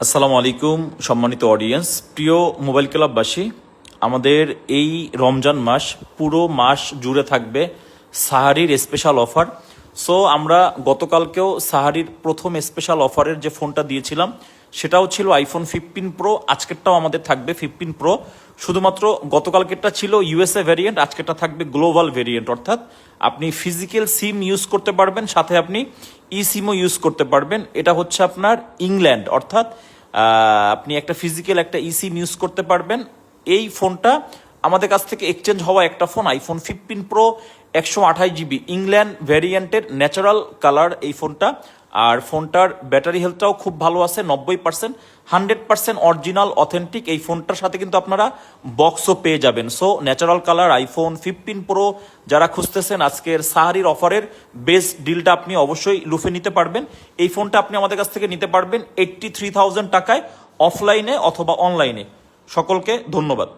আসসালামু আলাইকুম সম্মানিত অডিয়েন্স, প্রিয় মোবাইল ক্লাববাসী। আমাদের এই রমজান মাস পুরো মাস জুড়ে থাকবে সাহারির স্পেশাল অফার। সো আমরা গতকালকেও সাহারির প্রথম স্পেশাল অফারের যে ফোনটা দিয়েছিলাম সেটাও ছিল আইফোন 15 প্রো। আজকেরটাও আমাদের থাকবে 15 প্রো। শুধুমাত্র গতকালকেরটা ছিল ইউএসএ ভ্যারিয়েন্ট, আজকেরটা থাকবে গ্লোবাল ভ্যারিয়েন্ট, অর্থাৎ আপনি ফিজিক্যাল সিম ইউজ করতে পারবেন, সাথে আপনি ই সিমও ইউজ করতে পারবেন। এটা হচ্ছে আপনার ইংল্যান্ড, অর্থাৎ আপনি একটা ফিজিক্যাল একটা ই সিম ইউজ করতে পারবেন। এই ফোনটা আমাদের কাছ থেকে এক্সচেঞ্জ হওয়া একটা phone, iPhone 15 Pro 128 GB England ভ্যারিয়েন্টের ন্যাচারাল কালার এই ফোনটা। আর ফোনটার ব্যাটারি হেলথটাও খুব ভালো আছে, 90%, 100% অরিজিনাল অথেন্টিক। এই ফোনটার সাথে কিন্তু আপনারা বক্সও পেয়ে যাবেন। So natural colour iPhone 15 pro যারা খুঁজতেছেন, আজকের সাহারির অফারের বেস্ট ডিলটা আপনি অবশ্যই লুফে নিতে পারবেন। এই ফোনটা আপনি আমাদের কাছ থেকে নিতে পারবেন 83,000 টাকায়, অফলাইনে অথবা অনলাইনে। সকলকে ধন্যবাদ।